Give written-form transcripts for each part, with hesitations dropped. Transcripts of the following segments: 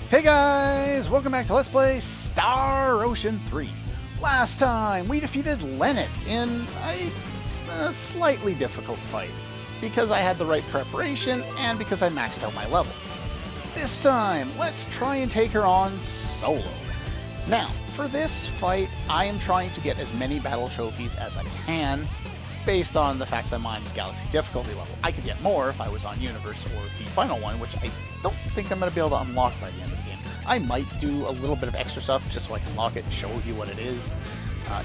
Hey guys, welcome back to Let's Play Star Ocean 3. Last time we defeated Lennart in a slightly difficult fight because I had the right preparation and because I maxed out my levels. This time, let's try and take her on solo. Now, for this fight, I am trying to get as many battle trophies as I can based on the fact that I'm on Galaxy difficulty level. I could get more if I was on Universe or the final one, which I don't think I'm going to be able to unlock by the end of the game. I might do a little bit of extra stuff just so I can unlock it and show you what it is.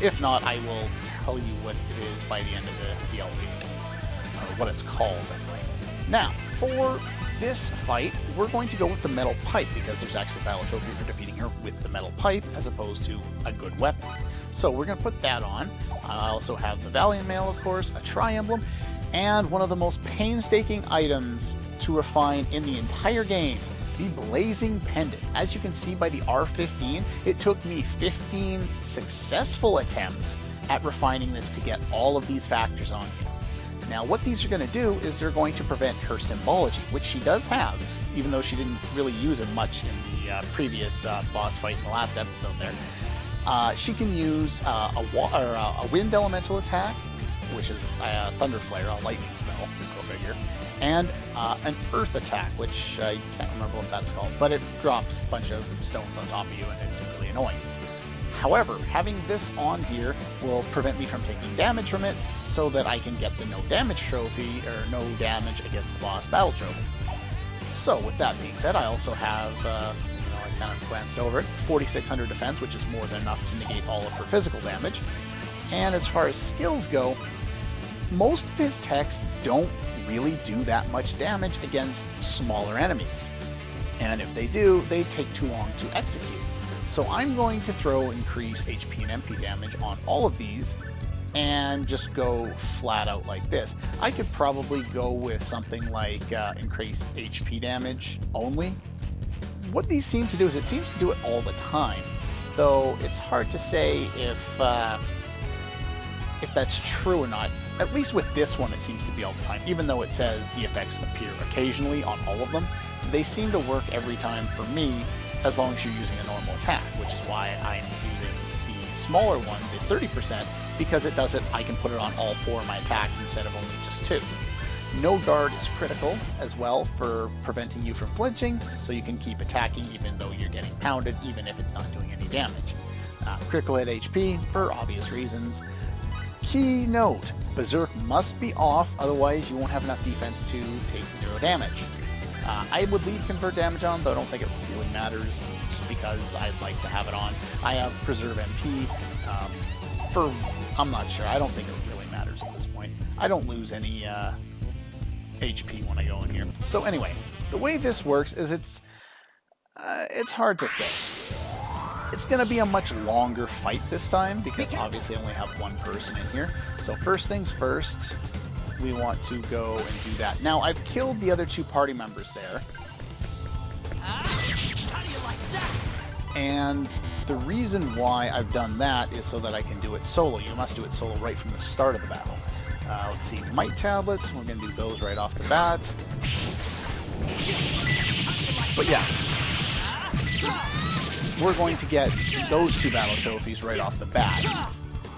If not, I will tell you what it is by the end of the DLC, or what it's called anyway. Now, for this fight, we're going to go with the metal pipe because there's actually a battle trophy for defeating her with the metal pipe as opposed to a good weapon. So we're going to put that on. I also have the Valiant Mail, of course, a Tri-Emblem, and one of the most painstaking items to refine in the entire game, the Blazing Pendant. As you can see by the R15, it took me 15 successful attempts at refining this to get all of these factors on here. Now, what these are going to do is they're going to prevent her symbology, which she does have, even though she didn't really use it much in the previous boss fight in the last episode there. She can use a wind elemental attack, which is a thunder flare, a lightning spell, go figure, and an earth attack, which I can't remember what that's called, but it drops a bunch of stones on top of you and it's really annoying. However, having this on here will prevent me from taking damage from it so that I can get the no damage trophy, or no damage against the boss battle trophy. So with that being said, I also have I kind of glanced over it, 4600 defense, which is more than enough to negate all of her physical damage. And as far as skills go, most of his techs don't really do that much damage against smaller enemies. And if they do, they take too long to execute. So I'm going to throw increased HP and MP damage on all of these and just go flat out like this. I could probably go with something like increased HP damage only. What these seem to do is it seems to do it all the time, though it's hard to say if that's true or not. At least with this one it seems to be all the time, even though it says the effects appear occasionally on all of them. They seem to work every time for me, as long as you're using a normal attack, which is why I'm using the smaller one, the 30%, because it does it, I can put it on all 4 of my attacks instead of only just 2. No guard is critical as well for preventing you from flinching, so you can keep attacking even though you're getting pounded, even if it's not doing any damage. Critical hit HP, for obvious reasons. Key note, Berserk must be off, otherwise you won't have enough defense to take 0 damage. I would leave convert damage on, though I don't think it really matters, just because I'd like to have it on. I have preserve MP, I'm not sure, I don't think it really matters at this point. I don't lose any HP when I go in here. So anyway, the way this works is it's hard to say. It's going to be a much longer fight this time, because obviously I only have one person in here. So first things first, we want to go and do that. Now, I've killed the other 2 party members there. And the reason why I've done that is so that I can do it solo. You must do it solo right from the start of the battle. Let's see, Might Tablets, we're going to do those right off the bat. But yeah, we're going to get those 2 battle trophies right off the bat.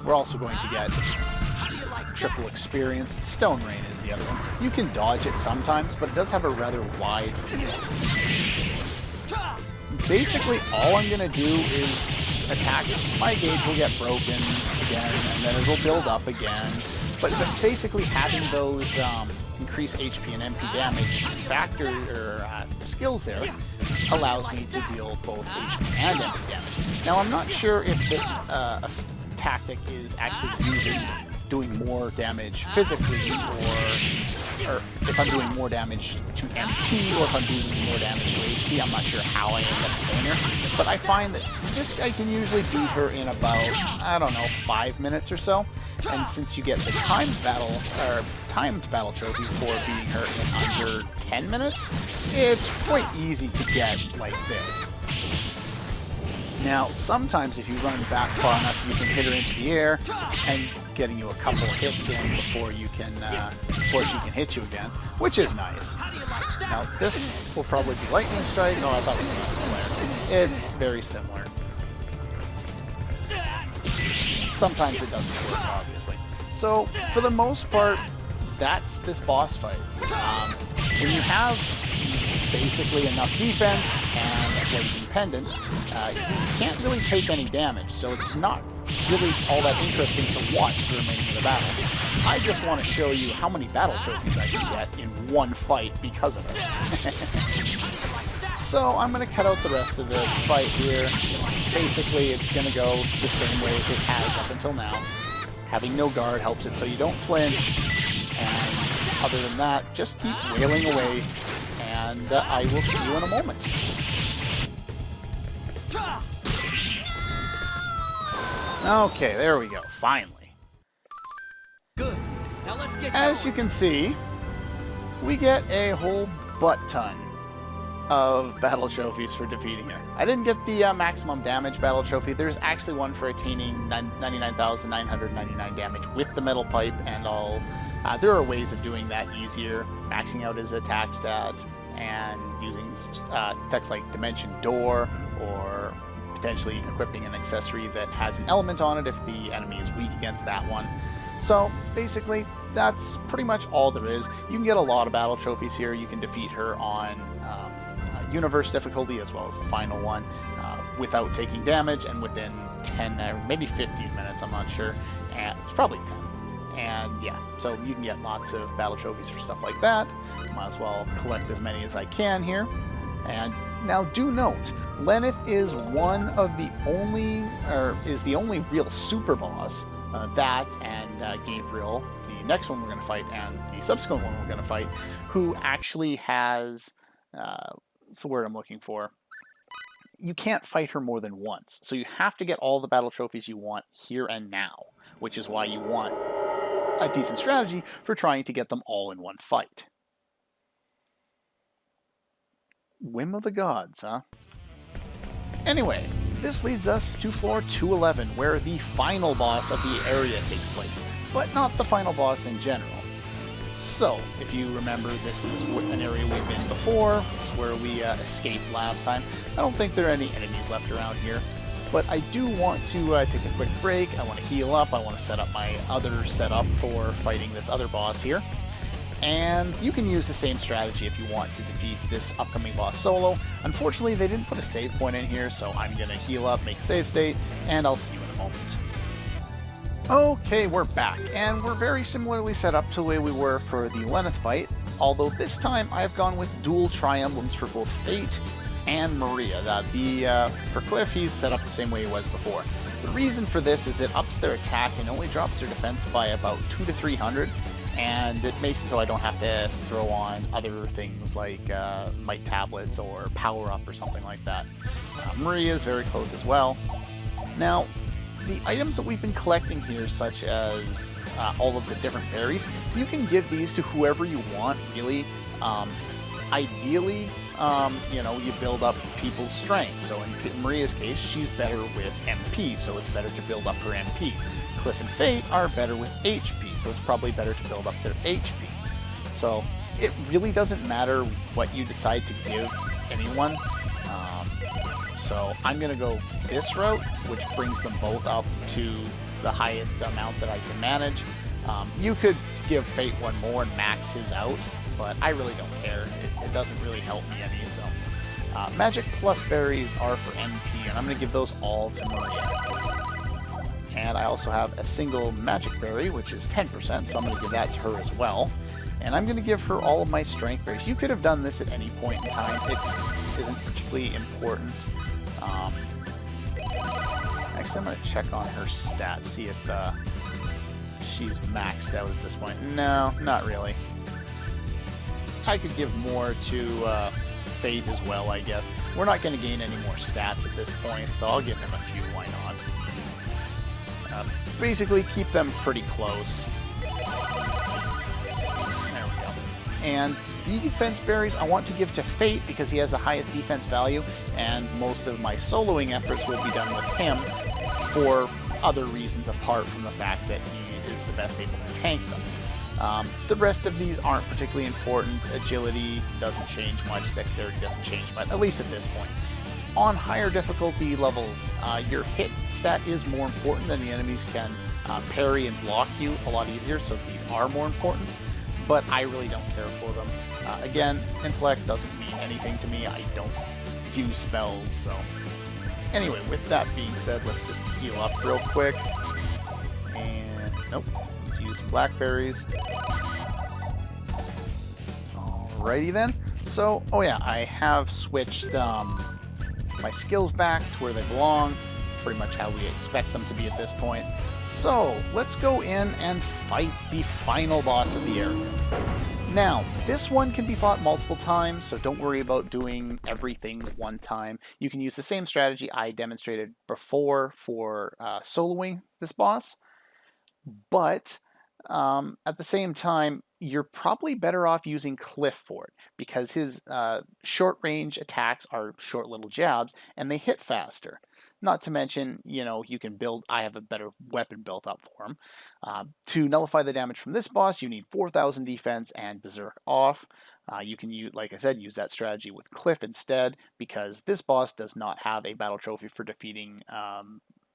We're also going to get triple experience. Stone Rain is the other one. You can dodge it sometimes, but it does have a rather wide field. Basically, all I'm going to do is attack it. My gauge will get broken again, and then it'll build up again. But basically, having those increased HP and MP damage factor or skills there allows me to deal both HP and MP damage. Now, I'm not sure if this tactic is actually doing more damage physically, or if I'm doing more damage to MP, or if I'm doing more damage to HP. I'm not sure how I end up doing her, but I find that this guy can usually beat her in about, I don't know, 5 minutes or so. And since you get the timed battle trophy for beating her in under 10 minutes, it's quite easy to get like this. Now, sometimes if you run back far enough, you can hit her into the air, and getting you a couple of hits in before you can before she can hit you again, which is nice. Now this will probably be Lightning Strike. Oh, I thought it was Flare. It's very similar. Sometimes it doesn't work, obviously. So for the most part, that's this boss fight. When you have basically enough defense and a Blazing Pendant, you can't really take any damage, so it's not really all that interesting to watch the remaining of the battle. I just want to show you how many battle trophies I can get in one fight because of it. So I'm going to cut out the rest of this fight here. Basically, it's going to go the same way as it has up until now. Having no guard helps it so you don't flinch, and other than that, just keep wailing away, and I will see you in a moment. Okay, there we go, finally. Good. Now let's get As going. you can see, we get a whole butt-ton of battle trophies for defeating her. I didn't get the maximum damage battle trophy. There's actually one for attaining 99,999 damage with the metal pipe and all. There are ways of doing that easier, maxing out his attack stat and using text like Dimension Door, or potentially equipping an accessory that has an element on it if the enemy is weak against that one. So basically, that's pretty much all there is. You can get a lot of battle trophies here. You can defeat her on Universe difficulty as well as the final one without taking damage and within 10 or maybe 15 minutes, I'm not sure, and it's probably 10. And yeah, so you can get lots of battle trophies for stuff like that. Might as well collect as many as I can here. And now do note, Lenneth is one of the only, or is the only real super boss, that and Gabriel, the next one we're going to fight, and the subsequent one we're going to fight, who actually has, what's the word I'm looking for? You can't fight her more than once. So you have to get all the battle trophies you want here and now, which is why you want a decent strategy for trying to get them all in one fight. Whim of the gods, huh? Anyway, this leads us to floor 211, where the final boss of the area takes place, but not the final boss in general. So, if you remember, this is an area we've been before. This is where we escaped last time. I don't think there are any enemies left around here, but I do want to take a quick break. I want to heal up. I want to set up my other setup for fighting this other boss here. And you can use the same strategy if you want to defeat this upcoming boss solo. Unfortunately, they didn't put a save point in here, so I'm going to heal up, make a save state, and I'll see you in a moment. Okay, we're back, and we're very similarly set up to the way we were for the Lenneth fight, although this time I've gone with dual tri-emblems for both Fate and Maria. For Cliff, he's set up the same way he was before. The reason for this is it ups their attack and only drops their defense by about 200 to 300, and it makes it so I don't have to throw on other things like Might Tablets or Power Up or something like that. Maria is very close as well. Now, the items that we've been collecting here, such as all of the different berries, you can give these to whoever you want, really. Ideally, you build up people's strength. So in Maria's case, she's better with MP, so it's better to build up her MP. Cliff and Fate are better with HP, so it's probably better to build up their HP. So it really doesn't matter what you decide to give anyone. So I'm going to go this route, which brings them both up to the highest amount that I can manage. You could give Fate one more and max his out, but I really don't care. It doesn't really help me any. So Magic Plus berries are for MP, and I'm going to give those all to Maria. And I also have a single Magic Berry, which is 10%, so I'm going to give that to her as well. And I'm going to give her all of my Strength Berries. You could have done this at any point in time. It isn't particularly important. Actually, I'm going to check on her stats, see if she's maxed out at this point. No, not really. I could give more to Fate as well, I guess. We're not going to gain any more stats at this point, so I'll give him a few, why not? Basically, keep them pretty close. There we go. And the defense berries I want to give to Fate because he has the highest defense value, and most of my soloing efforts will be done with him for other reasons apart from the fact that he best able to tank them. The rest of these aren't particularly important. Agility doesn't change much, dexterity doesn't change much, at least at this point. On higher difficulty levels, your hit stat is more important, and the enemies can parry and block you a lot easier, so these are more important, but I really don't care for them. Again, intellect doesn't mean anything to me. I don't use spells, so... Anyway, with that being said, let's just heal up real quick. And... nope. Let's use some blackberries. Alrighty then. So, oh yeah, I have switched my skills back to where they belong. Pretty much how we expect them to be at this point. So, let's go in and fight the final boss of the area. Now, this one can be fought multiple times, so don't worry about doing everything one time. You can use the same strategy I demonstrated before for soloing this boss, but at the same time, you're probably better off using Cliff for it, because his short-range attacks are short little jabs, and they hit faster. Not to mention, you know, you can build... I have a better weapon built up for him. To nullify the damage from this boss, you need 4,000 defense and Berserk off. You can, like I said, use that strategy with Cliff instead, because this boss does not have a battle trophy for defeating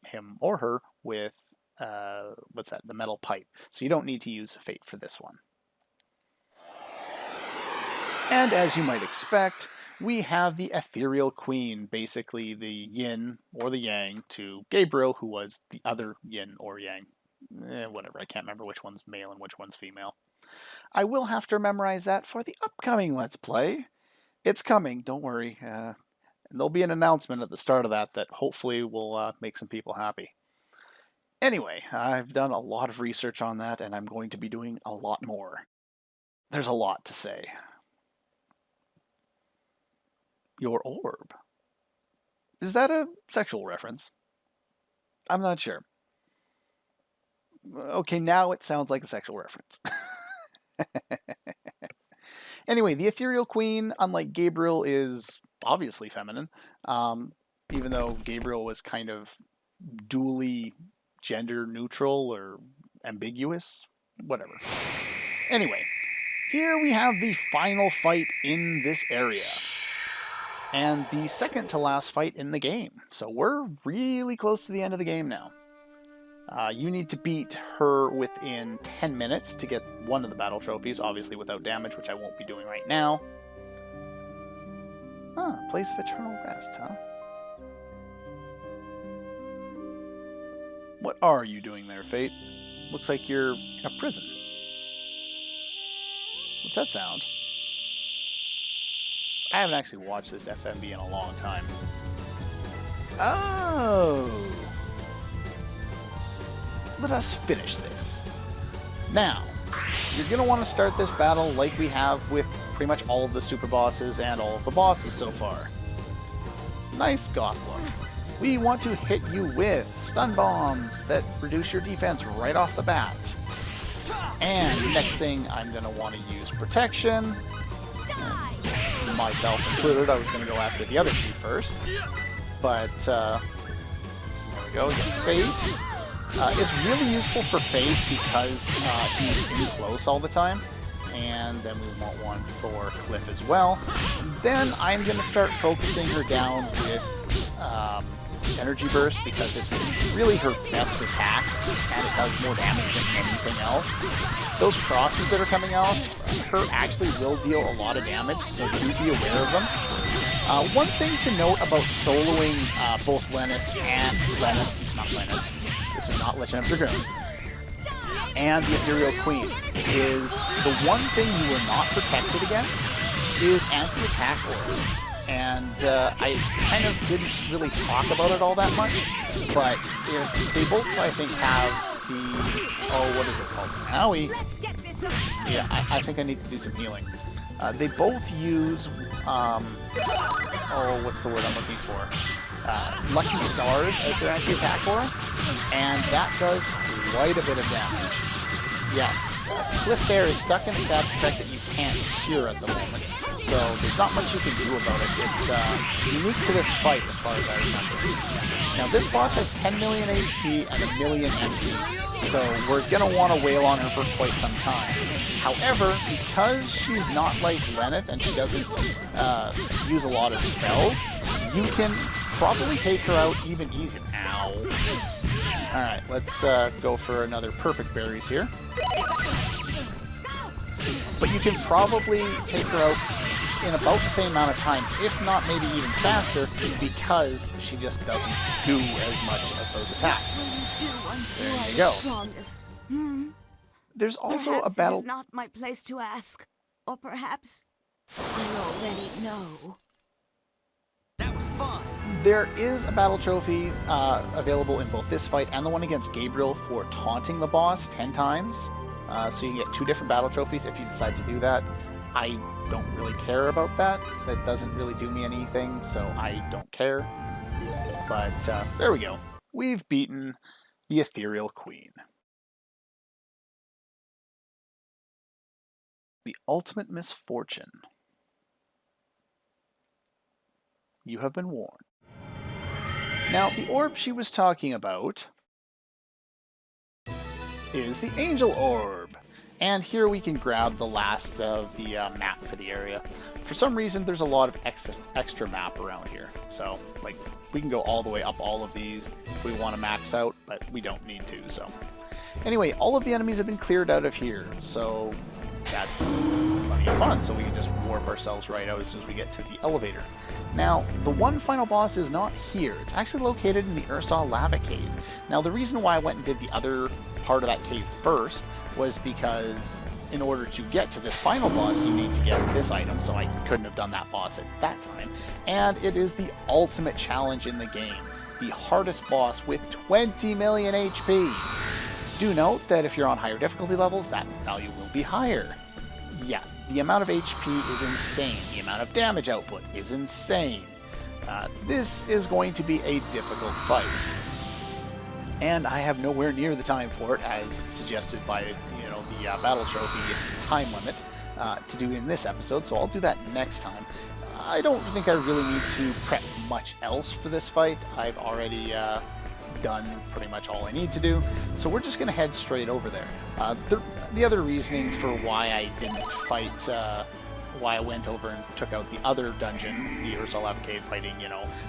him or her with, what's that, the metal pipe. So you don't need to use Fate for this one. And as you might expect, we have the Ethereal Queen, basically the yin or the yang to Gabriel, who was the other yin or yang. Whatever, I can't remember which one's male and which one's female. I will have to memorize that for the upcoming Let's Play. It's coming, don't worry. And there'll be an announcement at the start of that hopefully will make some people happy. Anyway, I've done a lot of research on that, and I'm going to be doing a lot more. There's a lot to say. Your orb. Is that a sexual reference? I'm not sure. Okay, now it sounds like a sexual reference. Anyway, the Ethereal Queen, unlike Gabriel, is obviously feminine. Even though Gabriel was kind of dually gender neutral or ambiguous. Whatever. Anyway, here we have the final fight in this area. And the second to last fight in the game. So we're really close to the end of the game now. You need to beat her within 10 minutes to get one of the battle trophies, obviously without damage, which I won't be doing right now. Place of Eternal Rest, huh? What are you doing there, Fate? Looks like you're in a prison. What's that sound? I haven't actually watched this FMV in a long time. Oh! Let us finish this. Now, you're going to want to start this battle like we have with pretty much all of the super bosses and all of the bosses so far. Nice goth look. We want to hit you with stun bombs that reduce your defense right off the bat. And next thing, I'm going to want to use protection. Myself included, I was going to go after the other two first. But, there we go, get Fate. It's really useful for Fate because he's in close all the time. And then we want one for Cliff as well. Then I'm going to start focusing her down with Energy Burst because it's really her best attack and it does more damage than anything else. Those crosses that are coming out, her actually will deal a lot of damage, so do be aware of them. One thing to note about soloing both Lennis and this is not Legend of Dragoon, and the Ethereal Queen, is the one thing you are not protected against is anti-attack auras. And I kind of didn't really talk about it all that much, but they both, I think, have the... oh, what is it called? Owie! Yeah, I think I need to do some healing. They both use... oh, what's the word I'm looking for? Lucky Stars as their anti-attack aura, and that does quite a bit of damage. Yeah, Cliff is stuck in a status effect that you can't cure at the moment, so there's not much you can do about it. It's unique to this fight as far as I remember. Now this boss has 10 million HP and a million MP, so we're going to want to wail on her for quite some time. However, because she's not like Lenneth and she doesn't use a lot of spells, you can probably take her out even easier. Ow. Alright, let's go for another perfect berries here. But you can probably take her out in about the same amount of time, if not maybe even faster, because she just doesn't do as much of those attacks. There you go. There's also Perhaps a battle... It is not my place to ask. Or perhaps I already know. That was fun. There is a battle trophy available in both this fight and the one against Gabriel for taunting the boss 10 times. So you get 2 different battle trophies if you decide to do that. I don't really care about that. That doesn't really do me anything, so I don't care. But there we go. We've beaten the Ethereal Queen. The ultimate misfortune. You have been warned. Now, the orb she was talking about is the Angel Orb. And here we can grab the last of the map for the area. For some reason, there's a lot of extra map around here. So, like, we can go all the way up all of these if we want to max out, but we don't need to, so. Anyway, all of the enemies have been cleared out of here, so that's plenty of fun. So we can just warp ourselves right out as soon as we get to the elevator. Now, the one final boss is not here. It's actually located in the Ursa Lava Cave. Now, the reason why I went and did the other part of that cave first was because in order to get to this final boss, you need to get this item, so I couldn't have done that boss at that time. And it is the ultimate challenge in the game, the hardest boss with 20 million HP. Do note that if you're on higher difficulty levels, that value will be higher. Yeah, the amount of HP is insane. The amount of damage output is insane. This is going to be a difficult fight. And I have nowhere near the time for it, as suggested by the battle trophy time limit to do in this episode, so I'll do that next time. I don't think I really need to prep much else for this fight. I've already done pretty much all I need to do, so we're just going to head straight over there. The other reasoning for why I didn't fight, why I went over and took out the other dungeon, the Ursa Lava Cave, fighting,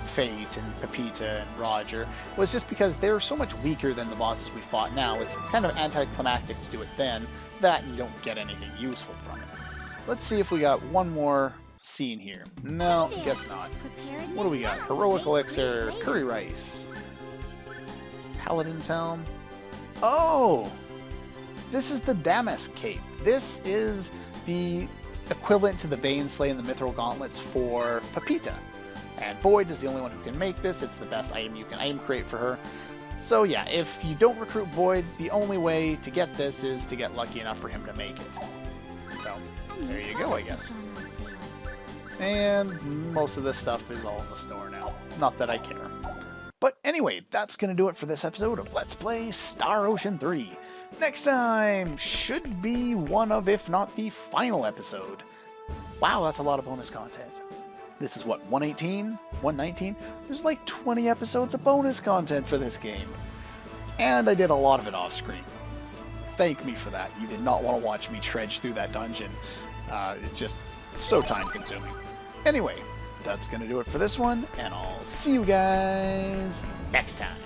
Fate and Pepita and Roger, was just because they're so much weaker than the bosses we fought now. It's kind of anticlimactic to do it then, that you don't get anything useful from it. Let's see if we got one more scene here. No, guess not. What do we got? Heroic Elixir, Curry Rice, Paladin's Helm. Oh! This is the Damask Cape. This is the equivalent to the Baneslay and the Mithril Gauntlets for Pepita. And Boyd is the only one who can make this. It's the best item you can item create for her. So yeah, if you don't recruit Boyd, the only way to get this is to get lucky enough for him to make it. So, there you go, I guess. And most of this stuff is all in the store now. Not that I care. But anyway, that's going to do it for this episode of Let's Play Star Ocean 3. Next time should be one of, if not the final episode. Wow, that's a lot of bonus content. This is what, 118? 119? There's like 20 episodes of bonus content for this game. And I did a lot of it off screen. Thank me for that. You did not want to watch me trudge through that dungeon. It's just so time consuming. Anyway, that's going to do it for this one, and I'll see you guys next time.